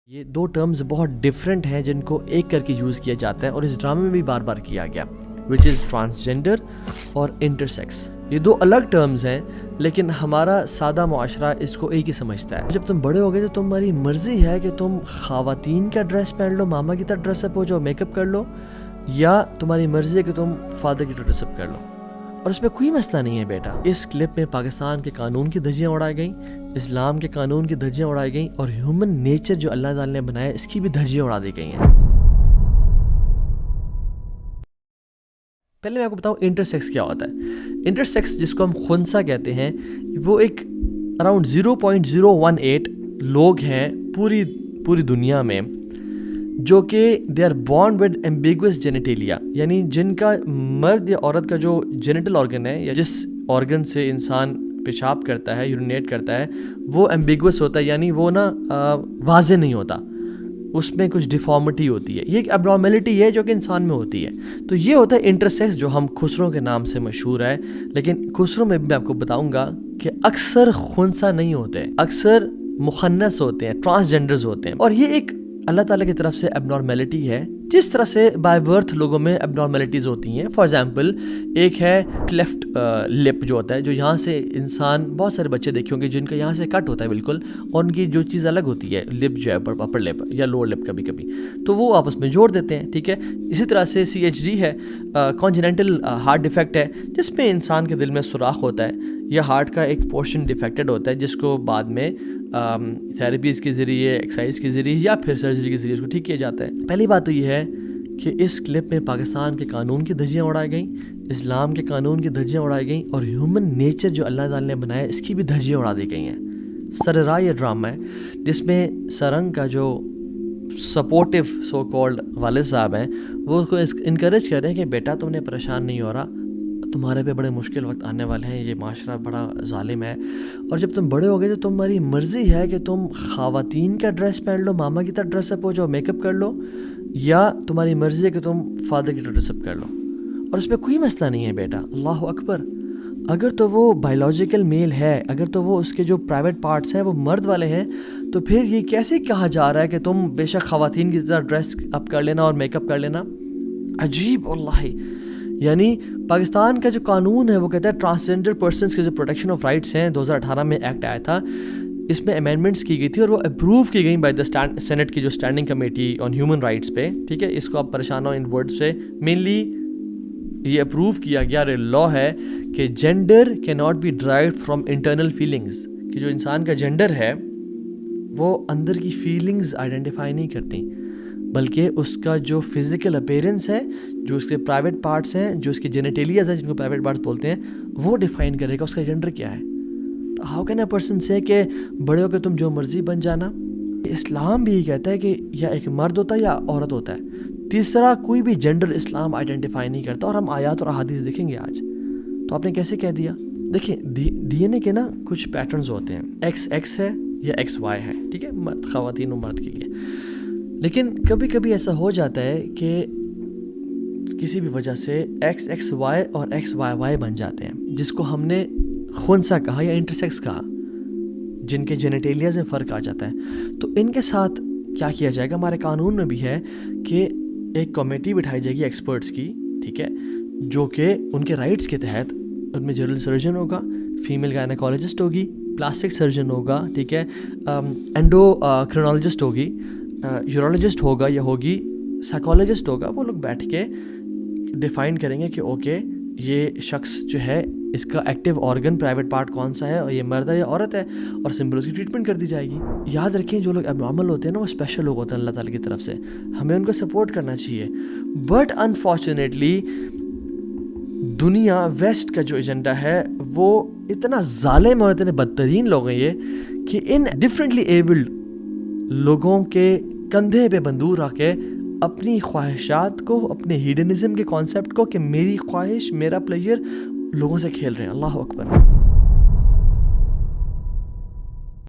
یہ دو ٹرمز بہت ڈفرینٹ ہیں جن کو ایک کر کے یوز کیا جاتا ہے اور اس ڈرامے میں بھی بار بار کیا گیا، وچ از ٹرانسجینڈر اور انٹرسیکس۔ یہ دو الگ ٹرمز ہیں لیکن ہمارا سادہ معاشرہ اس کو ایک ہی سمجھتا ہے۔ جب تم بڑے ہو گئے تو تمہاری مرضی ہے کہ تم خواتین کا ڈریس پہن لو، ماما کی طرح ڈریس اپ ہو جاؤ، میک اپ کر لو، یا تمہاری مرضی ہے کہ تم فادر کی طرح ڈریس اپ کر لو، اور اس میں کوئی مسئلہ نہیں ہے بیٹا۔ اس کلپ میں پاکستان کے قانون کی دھجیاں اڑائی گئیں، اسلام کے قانون کی دھجیاں اڑائی گئیں، اور ہیومن نیچر جو اللہ تعالی نے بنایا اس کی بھی دھجیاں اڑا دی گئی ہیں۔ پہلے میں آپ کو بتاؤں انٹرسیکس کیا ہوتا ہے۔ انٹرسیکس جس کو ہم خنثی کہتے ہیں، وہ ایک اراؤنڈ 0.018 لوگ ہیں پوری دنیا میں جو کہ they are born with ambiguous genitalia, یعنی جن کا مرد یا عورت کا جو جینیٹل آرگن ہے یا جس آرگن سے انسان پیشاب کرتا ہے، یورینیٹ کرتا ہے، وہ ایمبیگوس ہوتا ہے، یعنی وہ واضح نہیں ہوتا، اس میں کچھ ڈیفارمٹی ہوتی ہے۔ یہ ایک اب نارملٹی ہے جو کہ انسان میں ہوتی ہے۔ تو یہ ہوتا ہے انٹرسیکس، جو ہم خسروں کے نام سے مشہور ہے، لیکن خسروں میں بھی میں آپ کو بتاؤں گا کہ اکثر خنثی نہیں ہوتے، اکثر مخنث ہوتے ہیں، ٹرانسجینڈرز ہوتے ہیں، اور یہ ایک اللہ تعالیٰ کی طرف سے اب نارملٹی ہے، جس طرح سے بائی برتھ لوگوں میں اب نارملٹیز ہوتی ہیں۔ فار ایگزامپل ایک ہے کلیفٹ لپ جو ہوتا ہے، جو یہاں سے انسان بہت سارے بچے دیکھے ہوں گے جن کا یہاں سے کٹ ہوتا ہے بالکل، اور ان کی جو چیز الگ ہوتی ہے، لپ جو ہے اپر لپ یا لوور لپ کبھی کبھی، تو وہ آپس میں جوڑ دیتے ہیں، ٹھیک ہے۔ اسی طرح سے CHD ہے، کانجنینٹل ہارٹ ڈیفیکٹ ہے، جس میں انسان کے دل میں سوراخ ہوتا ہے یا ہارٹ کا ایک پورشن ڈیفیکٹڈ ہوتا ہے، جس کو بعد میں تھیراپیز کے ذریعے، ایکسرسائز کے ذریعے یا پھر سرجری کے ذریعے اس کو ٹھیک کیا جاتا ہے۔ پہلی بات تو یہ ہے کہ اس کلپ میں پاکستان کے قانون کی دھجیاں اڑائی گئیں، اسلام کے قانون کی دھجیاں اڑائی گئیں، اور ہیومن نیچر جو اللہ تعالی نے بنایا اس کی بھی دھجیاں اڑا دی گئی ہیں۔ سرراہ یہ ڈرامہ ہے جس میں سرنگ کا جو سپورٹیو سو کالڈ والد صاحب ہیں، وہ اس کو انکریج کر رہے ہیں کہ بیٹا تم نے پریشان نہیں ہو رہا، تمہارے پہ بڑے مشکل وقت آنے والے ہیں، یہ معاشرہ بڑا ظالم ہے، اور جب تم بڑے ہو گئے تو تمہاری مرضی ہے کہ تم خواتین کا ڈریس پہن لو، ماما کی طرح ڈریس اپ ہو جاؤ، میک اپ کر لو، یا تمہاری مرضی ہے کہ تم فادر کی طرح ڈریس اپ کر لو، اور اس میں کوئی مسئلہ نہیں ہے بیٹا۔ اللہ اکبر۔ اگر تو وہ بائیولوجیکل میل ہے، اگر تو وہ اس کے جو پرائیویٹ پارٹس ہیں وہ مرد والے ہیں، تو پھر یہ کیسے کہا جا رہا ہے کہ تم بے شک خواتین کی طرح ڈریس اپ کر لینا اور میک اپ کر لینا؟ عجیب واللہ۔ یعنی پاکستان کا جو قانون ہے وہ کہتا ہے ٹرانسجینڈر پرسنس کے جو پروٹیکشن آف رائٹس ہیں، 2018 میں ایکٹ آیا تھا، اس میں امینڈمنٹس کی گئی تھی اور وہ اپروو کی گئی بائی دا سینٹ کی جو standing committee on human rights پہ، ٹھیک ہے۔ اس کو آپ پریشان ہو ان ورڈ سے، مینلی یہ اپروو کیا گیا، لا ہے کہ جینڈر کی not be derived from internal feelings, کہ جو انسان کا جینڈر ہے وہ اندر کی فیلنگز آئیڈینٹیفائی نہیں کرتی، بلکہ اس کا جو فزیکل اپیرنس ہے، جو اس کے پرائیویٹ پارٹس ہیں، جو اس کے جینیٹیلیاز ہیں جن کو پرائیویٹ پارٹس بولتے ہیں، وہ ڈیفائن کرے گا اس کا جینڈر کیا ہے۔ تو ہاؤ کین اے پرسن سے کہ بڑے ہو کے تم جو مرضی بن جانا؟ اسلام بھی یہ کہتا ہے کہ یا ایک مرد ہوتا ہے یا عورت ہوتا ہے، تیسرا کوئی بھی جینڈر اسلام آئیڈینٹیفائی نہیں کرتا، اور ہم آیات اور احادیث دیکھیں گے آج۔ تو آپ نے کیسے کہہ دیا؟ دیکھیں DNA کے کچھ پیٹرنز ہوتے ہیں، XX ہے یا XY ہے، ٹھیک ہے، خواتین و مرد کے لیے، لیکن کبھی کبھی ایسا ہو جاتا ہے کہ کسی بھی وجہ سے XXY اور XYY بن جاتے ہیں، جس کو ہم نے خنثی کہا یا انٹرسیکس کہا، جن کے جینیٹیلیاز میں فرق آ جاتا ہے۔ تو ان کے ساتھ کیا کیا جائے گا؟ ہمارے قانون میں بھی ہے کہ ایک کمیٹی بٹھائی جائے گی ایکسپرٹس کی، ٹھیک ہے، جو کہ ان کے رائٹس کے تحت، ان میں جنرل سرجن ہوگا، فیمیل گائنیکالوجسٹ ہوگی، پلاسٹک سرجن ہوگا، ٹھیک ہے، اینڈوکرینالوجسٹ ہوگی، یورولوجسٹ ہوگا یا ہوگی، سائیکالوجسٹ ہوگا، وہ لوگ بیٹھ کے ڈیفائن کریں گے کہ اوکے یہ شخص جو ہے اس کا ایکٹیو آرگن پرائیویٹ پارٹ کون سا ہے، اور یہ مرد ہے یا عورت ہے، اور سمپل اس کی ٹریٹمنٹ کر دی جائے گی۔ یاد رکھیں جو لوگ اب نارمل ہوتے ہیں نا، وہ اسپیشل لوگ ہوتے ہیں اللہ تعالیٰ کی طرف سے، ہمیں ان کو سپورٹ کرنا چاہیے۔ بٹ انفارچونیٹلی دنیا ویسٹ کا جو ایجنڈا ہے وہ اتنا ظالم اور اتنے بدترین لوگ ہیں یہ، کہ ان ڈفرینٹلی ایبلڈ لوگوں کے کندھے پہ بندوق رکھ کے اپنی خواہشات کو، اپنے ہیڈنزم کے کانسیپٹ کو، کہ میری خواہش میرا پلیئر، لوگوں سے کھیل رہے ہیں۔ اللہ اکبر۔